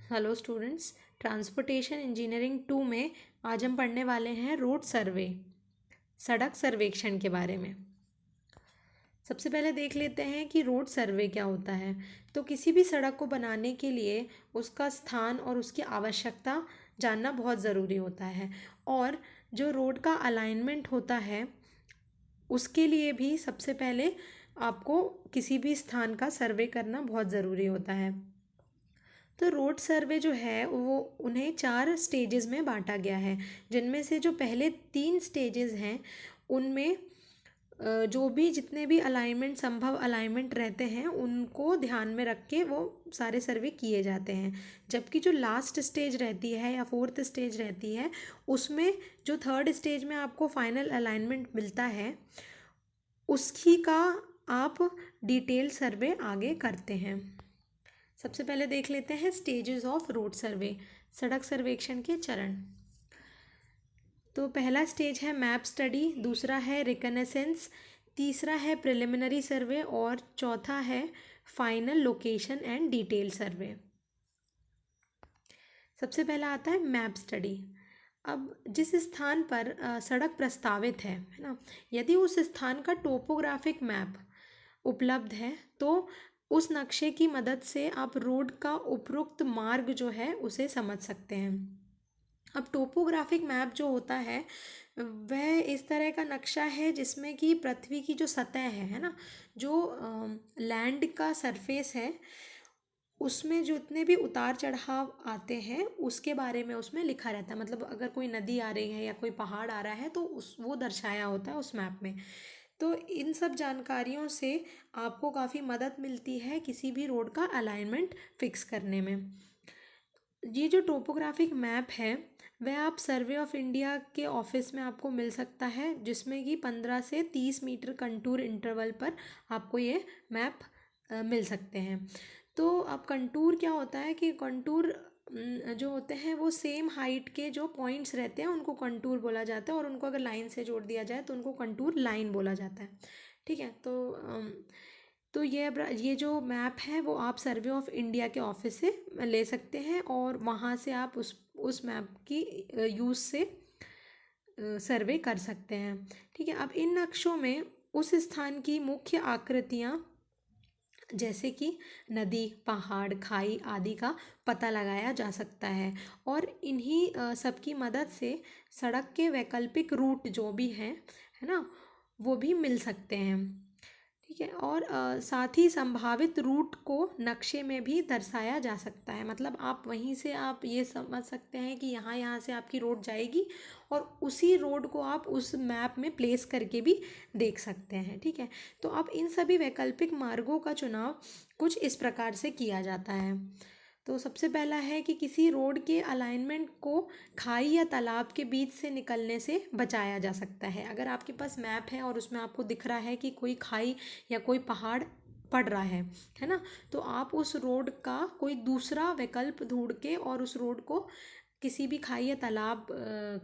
Hello students, transportation engineering 2 में आज हम पढ़ने वाले हैं रोड सर्वे, सड़क सर्वेक्षण के बारे में। सबसे पहले देख लेते हैं कि रोड सर्वे क्या होता है। तो किसी भी सड़क को बनाने के लिए उसका स्थान और उसकी आवश्यकता जानना बहुत ज़रूरी होता है। और जो रोड का अलाइनमेंट होता है उसके लिए भी सबसे पहले आपको किसी भी स्थान का सर्वे करना बहुत ज़रूरी होता है। तो रोड सर्वे जो है वो उन्हें 4 स्टेजेस में बांटा गया है, जिनमें से जो पहले 3 स्टेजेस हैं उनमें जो भी जितने भी अलाइनमेंट संभव अलाइनमेंट रहते हैं उनको ध्यान में रख के वो सारे सर्वे किए जाते हैं। जबकि जो लास्ट स्टेज रहती है या 4th स्टेज रहती है उसमें जो 3rd स्टेज में आपको फाइनल अलाइनमेंट मिलता है उसकी का आप डिटेल सर्वे आगे करते हैं। सबसे पहले देख लेते हैं स्टेजेस ऑफ रोड सर्वे, सड़क सर्वेक्षण के चरण। तो पहला स्टेज है मैप स्टडी, दूसरा है रिकनेसेंस, तीसरा है प्रिलिमिनरी सर्वे और चौथा है फाइनल लोकेशन एंड डिटेल सर्वे। सबसे पहला आता है मैप स्टडी। अब जिस स्थान पर सड़क प्रस्तावित है ना, यदि उस स्थान का टोपोग्राफिक मैप उपलब्ध है तो उस नक्शे की मदद से आप रोड का उपयुक्त मार्ग जो है उसे समझ सकते हैं। अब टोपोग्राफिक मैप जो होता है वह इस तरह का नक्शा है जिसमें कि पृथ्वी की जो सतह है ना, जो लैंड का सरफेस है उसमें जितने भी उतार चढ़ाव आते हैं उसके बारे में उसमें लिखा रहता है। मतलब अगर कोई नदी आ रही है या कोई पहाड़ आ रहा है तो उस वो दर्शाया होता है उस मैप में। तो इन सब जानकारियों से आपको काफ़ी मदद मिलती है किसी भी रोड का अलाइनमेंट फिक्स करने में। ये जो टोपोग्राफिक मैप है वह आप सर्वे ऑफ इंडिया के ऑफिस में आपको मिल सकता है, जिसमें कि 15 से 30 मीटर कंटूर इंटरवल पर आपको ये मैप मिल सकते हैं। तो अब कंटूर क्या होता है कि कंटूर जो होते हैं वो सेम हाइट के जो पॉइंट्स रहते हैं उनको कंटूर बोला जाता है, और उनको अगर लाइन से जोड़ दिया जाए तो उनको कंटूर लाइन बोला जाता है। ठीक है। तो ये जो मैप है वो आप सर्वे ऑफ इंडिया के ऑफिस से ले सकते हैं और वहाँ से आप उस मैप की यूज़ से सर्वे कर सकते हैं। ठीक है। अब इन नक्शों में उस स्थान की मुख्य आकृतियाँ जैसे कि नदी, पहाड़, खाई आदि का पता लगाया जा सकता है, और इन्हीं सबकी मदद से सड़क के वैकल्पिक रूट जो भी हैं है ना वो भी मिल सकते हैं। ठीक है। और साथ ही संभावित रूट को नक्शे में भी दर्शाया जा सकता है। मतलब आप वहीं से आप ये समझ सकते हैं कि यहाँ यहाँ से आपकी रोड जाएगी और उसी रोड को आप उस मैप में प्लेस करके भी देख सकते हैं। ठीक है। तो अब इन सभी वैकल्पिक मार्गों का चुनाव कुछ इस प्रकार से किया जाता है। तो सबसे पहला है कि किसी रोड के अलाइनमेंट को खाई या तालाब के बीच से निकलने से बचाया जा सकता है। अगर आपके पास मैप है और उसमें आपको दिख रहा है कि कोई खाई या कोई पहाड़ पड़ रहा है ना, तो आप उस रोड का कोई दूसरा विकल्प ढूंढ के और उस रोड को किसी भी खाई या तालाब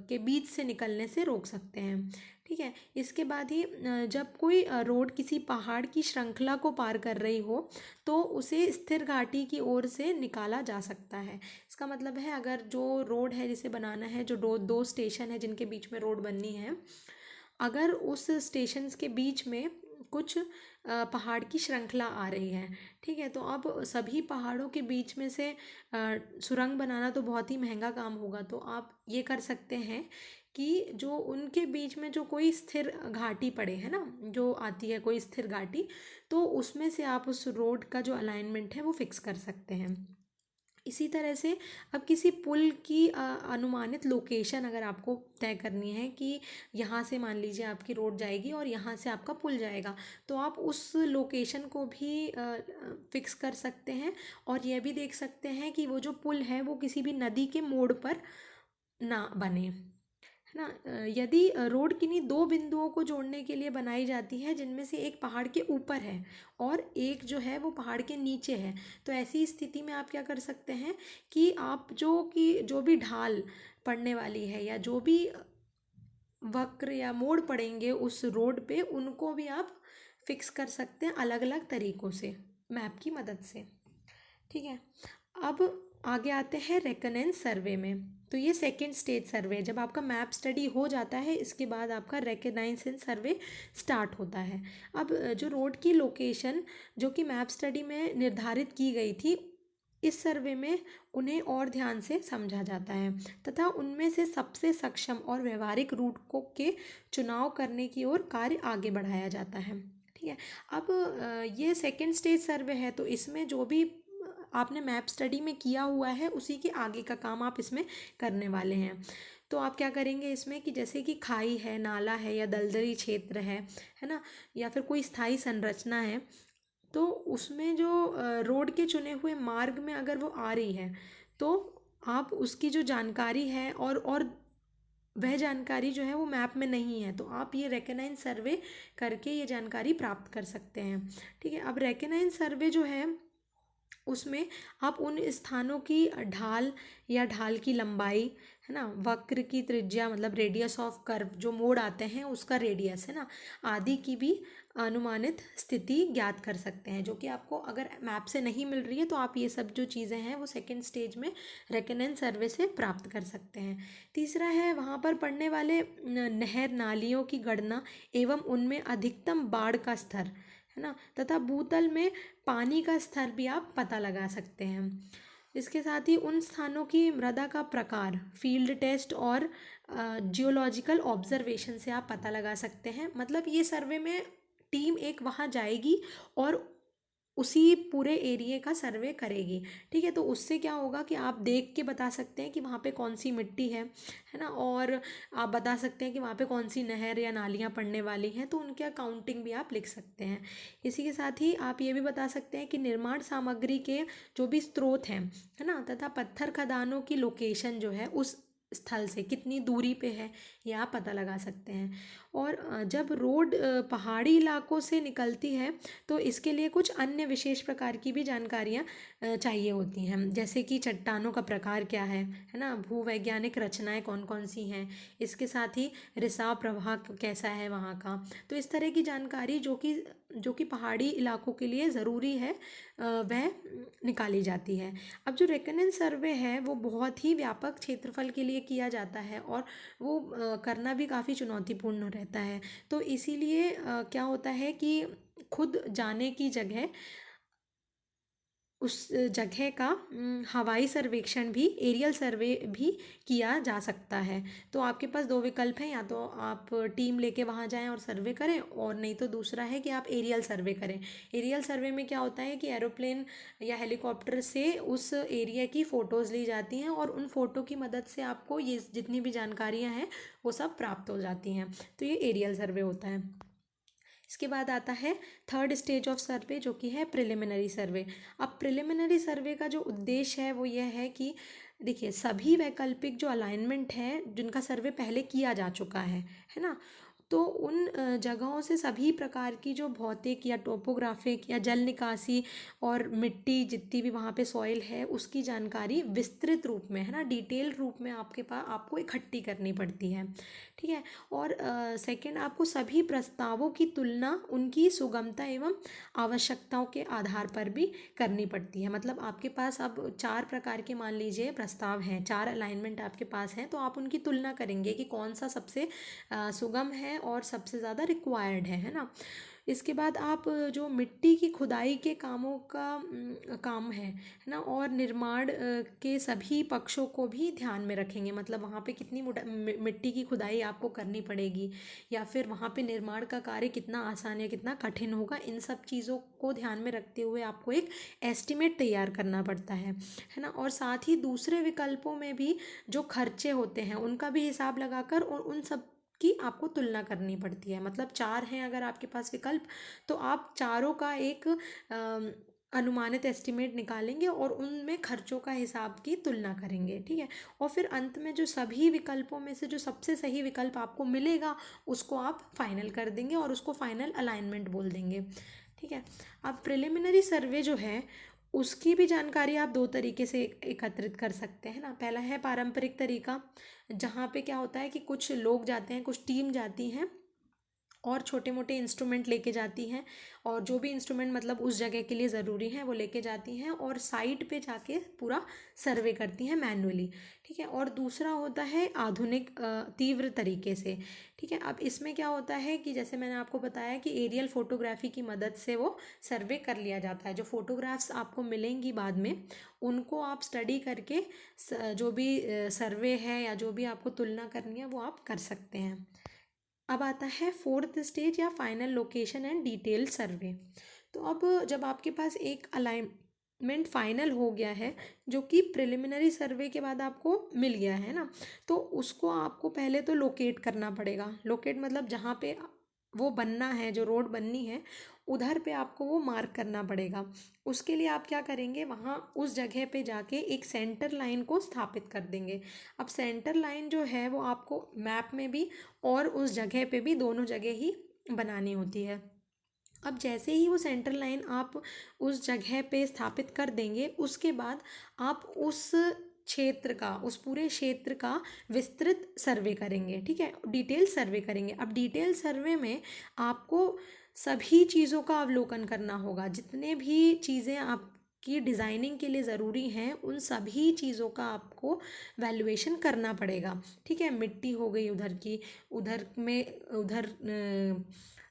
के बीच से निकलने से रोक सकते हैं। ठीक है। इसके बाद ही जब कोई रोड किसी पहाड़ की श्रृंखला को पार कर रही हो तो उसे स्थिर घाटी की ओर से निकाला जा सकता है। इसका मतलब है अगर जो रोड है जिसे बनाना है, जो दो स्टेशन है जिनके बीच में रोड बननी है, अगर उस स्टेशन के बीच में कुछ पहाड़ की श्रृंखला आ रही है, ठीक है, तो अब सभी पहाड़ों के बीच में से सुरंग बनाना तो बहुत ही महंगा काम होगा। तो आप ये कर सकते हैं कि जो उनके बीच में जो कोई स्थिर घाटी पड़े है ना, जो आती है कोई स्थिर घाटी, तो उसमें से आप उस रोड का जो अलाइनमेंट है वो फिक्स कर सकते हैं। इसी तरह से अब किसी पुल की अनुमानित लोकेशन अगर आपको तय करनी है कि यहाँ से मान लीजिए आपकी रोड जाएगी और यहाँ से आपका पुल जाएगा, तो आप उस लोकेशन को भी फिक्स कर सकते हैं और यह भी देख सकते हैं कि वो जो पुल है वो किसी भी नदी के मोड़ पर ना बने, है ना। यदि रोड किन्हीं दो बिंदुओं को जोड़ने के लिए बनाई जाती है जिनमें से एक पहाड़ के ऊपर है और एक जो है वो पहाड़ के नीचे है, तो ऐसी स्थिति में आप क्या कर सकते हैं कि आप जो भी ढाल पड़ने वाली है या जो भी वक्र या मोड़ पड़ेंगे उस रोड पे, उनको भी आप फिक्स कर सकते हैं अलग अलग तरीक़ों से मैप की मदद से। ठीक है। अब आगे आते हैं रेकनेंस सर्वे में। तो ये सेकेंड स्टेज सर्वे, जब आपका मैप स्टडी हो जाता है इसके बाद आपका रेकनेंस सर्वे स्टार्ट होता है। अब जो रोड की लोकेशन जो कि मैप स्टडी में निर्धारित की गई थी, इस सर्वे में उन्हें और ध्यान से समझा जाता है तथा उनमें से सबसे सक्षम और व्यवहारिक रूट को के चुनाव करने की ओर कार्य आगे बढ़ाया जाता है। ठीक है। अब ये सेकेंड स्टेज सर्वे है, तो इसमें जो भी आपने मैप स्टडी में किया हुआ है उसी के आगे का काम आप इसमें करने वाले हैं। तो आप क्या करेंगे इसमें कि जैसे कि खाई है, नाला है या दलदली क्षेत्र है ना, या फिर कोई स्थायी संरचना है, तो उसमें जो रोड के चुने हुए मार्ग में अगर वो आ रही है तो आप उसकी जो जानकारी है और वह जानकारी जो है वो मैप में नहीं है, तो आप ये रेकनाइज सर्वे करके ये जानकारी प्राप्त कर सकते हैं। ठीक है। अब रेकनाइज सर्वे जो है उसमें आप उन स्थानों की ढाल या ढाल की लंबाई, है ना, वक्र की त्रिज्या मतलब रेडियस ऑफ कर्व, जो मोड़ आते हैं उसका रेडियस, है ना, आदि की भी अनुमानित स्थिति ज्ञात कर सकते हैं, जो कि आपको अगर मैप से नहीं मिल रही है तो आप ये सब जो चीज़ें हैं वो सेकेंड स्टेज में रेकनेंस सर्वे से प्राप्त कर सकते हैं। तीसरा है वहाँ पर पड़ने वाले नहर नालियों की गणना एवं उनमें अधिकतम बाढ़ का स्तर, है ना, तथा भूतल में पानी का स्तर भी आप पता लगा सकते हैं। इसके साथ ही उन स्थानों की मृदा का प्रकार फील्ड टेस्ट और जियोलॉजिकल ऑब्जर्वेशन से आप पता लगा सकते हैं। मतलब ये सर्वे में टीम एक वहाँ जाएगी और उसी पूरे एरिया का सर्वे करेगी। ठीक है। तो उससे क्या होगा कि आप देख के बता सकते हैं कि वहाँ पे कौन सी मिट्टी है ना, और आप बता सकते हैं कि वहाँ पे कौन सी नहर या नालियाँ पड़ने वाली हैं, तो उनके अकाउंटिंग भी आप लिख सकते हैं। इसी के साथ ही आप ये भी बता सकते हैं कि निर्माण सामग्री के जो भी स्रोत हैं, है ना, तथा पत्थर खदानों की लोकेशन जो है उस स्थल से कितनी दूरी पे है, ये आप पता लगा सकते हैं। और जब रोड पहाड़ी इलाकों से निकलती है तो इसके लिए कुछ अन्य विशेष प्रकार की भी जानकारियाँ चाहिए होती हैं, जैसे कि चट्टानों का प्रकार क्या है ना, भूवैज्ञानिक रचनाएं कौन कौन सी हैं, इसके साथ ही रिसाव प्रवाह कैसा है वहाँ का। तो इस तरह की जानकारी जो कि पहाड़ी इलाकों के लिए ज़रूरी है वह निकाली जाती है। अब जो रेकनेंस सर्वे है वो बहुत ही व्यापक क्षेत्रफल के लिए किया जाता है और वो करना भी काफ़ी चुनौतीपूर्ण रहता है। तो इसीलिए क्या होता है कि खुद जाने की जगह उस जगह का हवाई सर्वेक्षण भी, एरियल सर्वे भी किया जा सकता है। तो आपके पास दो विकल्प हैं, या तो आप टीम लेके वहाँ जाएं और सर्वे करें, और नहीं तो दूसरा है कि आप एरियल सर्वे करें। एरियल सर्वे में क्या होता है कि एरोप्लेन या हेलीकॉप्टर से उस एरिया की फ़ोटोज़ ली जाती हैं और उन फ़ोटो की मदद से आपको ये जितनी भी जानकारियाँ हैं वो सब प्राप्त हो जाती हैं। तो ये एरियल सर्वे होता है। इसके बाद आता है थर्ड स्टेज ऑफ सर्वे, जो कि है प्रिलिमिनरी सर्वे। अब प्रिलिमिनरी सर्वे का जो उद्देश्य है वो यह है कि देखिए सभी वैकल्पिक जो अलाइनमेंट है जिनका सर्वे पहले किया जा चुका है ना, तो उन जगहों से सभी प्रकार की जो भौतिक या टोपोग्राफिक या जल निकासी और मिट्टी जितनी भी वहाँ पे सॉइल है उसकी जानकारी विस्तृत रूप में, है ना, डिटेल रूप में आपके पास आपको इकट्ठी करनी पड़ती है। ठीक है। और सेकंड, आपको सभी प्रस्तावों की तुलना उनकी सुगमता एवं आवश्यकताओं के आधार पर भी करनी पड़ती है। मतलब आपके पास अब 4 प्रकार के मान लीजिए प्रस्ताव हैं, 4 अलाइनमेंट आपके पास हैं, तो आप उनकी तुलना करेंगे कि कौन सा सबसे सुगम है और सबसे ज़्यादा रिक्वायर्ड है ना। इसके बाद आप जो मिट्टी की खुदाई के कामों का काम है ना, और निर्माण के सभी पक्षों को भी ध्यान में रखेंगे। मतलब वहाँ पे कितनी मिट्टी की खुदाई आपको करनी पड़ेगी, या फिर वहाँ पे निर्माण का कार्य कितना आसान या कितना कठिन होगा, इन सब चीज़ों को ध्यान में रखते हुए आपको एक एस्टिमेट तैयार करना पड़ता है ना। और साथ ही दूसरे विकल्पों में भी जो खर्चे होते हैं उनका भी हिसाब लगाकर और उन सब की आपको तुलना करनी पड़ती है। मतलब 4 हैं अगर आपके पास विकल्प, तो आप चारों का एक अनुमानित एस्टिमेट निकालेंगे और उनमें खर्चों का हिसाब की तुलना करेंगे। ठीक है। और फिर अंत में जो सभी विकल्पों में से जो सबसे सही विकल्प आपको मिलेगा उसको आप फाइनल कर देंगे और उसको फाइनल अलाइनमेंट बोल देंगे। ठीक है। अब प्रिलिमिनरी सर्वे जो है उसकी भी जानकारी आप 2 तरीके से एकत्रित कर सकते हैं ना। पहला है पारंपरिक तरीका, जहाँ पे क्या होता है कि कुछ लोग जाते हैं, कुछ टीम जाती हैं और छोटे मोटे इंस्ट्रूमेंट लेके जाती हैं, और जो भी इंस्ट्रूमेंट मतलब उस जगह के लिए ज़रूरी हैं वो लेके जाती हैं, और साइट पे जाके पूरा सर्वे करती हैं मैन्युअली। ठीक है। और दूसरा होता है आधुनिक तीव्र तरीके से। ठीक है। अब इसमें क्या होता है कि जैसे मैंने आपको बताया कि एरियल फोटोग्राफी की मदद से वो सर्वे कर लिया जाता है। जो फोटोग्राफ्स आपको मिलेंगी बाद में, उनको आप स्टडी करके जो भी सर्वे है या जो भी आपको तुलना करनी है वो आप कर सकते हैं। अब आता है फोर्थ स्टेज या फाइनल लोकेशन एंड डिटेल सर्वे। तो अब जब आपके पास एक अलाइनमेंट फाइनल हो गया है, जो कि प्रिलिमिनरी सर्वे के बाद आपको मिल गया है ना, तो उसको आपको पहले तो लोकेट करना पड़ेगा। लोकेट मतलब जहाँ पे वो बनना है, जो रोड बननी है, उधर पे आपको वो मार्क करना पड़ेगा। उसके लिए आप क्या करेंगे, वहाँ उस जगह पे जाके एक सेंटर लाइन को स्थापित कर देंगे। अब सेंटर लाइन जो है वो आपको मैप में भी और उस जगह पे भी, दोनों जगह ही बनानी होती है। अब जैसे ही वो सेंटर लाइन आप उस जगह पे स्थापित कर देंगे, उसके बाद आप उस क्षेत्र का, उस पूरे क्षेत्र का विस्तृत सर्वे करेंगे। ठीक है। डिटेल सर्वे करेंगे। अब डिटेल सर्वे में आपको सभी चीज़ों का अवलोकन करना होगा। जितने भी चीज़ें आपकी डिज़ाइनिंग के लिए ज़रूरी हैं, उन सभी चीज़ों का आपको वैल्यूएशन करना पड़ेगा। ठीक है। मिट्टी हो गई उधर की, उधर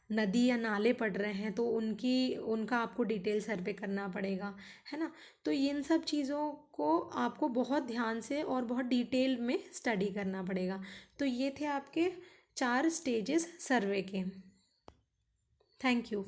नदी या नाले पड़ रहे हैं तो उनका आपको डिटेल सर्वे करना पड़ेगा, है ना। तो इन सब चीज़ों को आपको बहुत ध्यान से और बहुत डिटेल में स्टडी करना पड़ेगा। तो ये थे आपके 4 स्टेजेस सर्वे के। Thank you.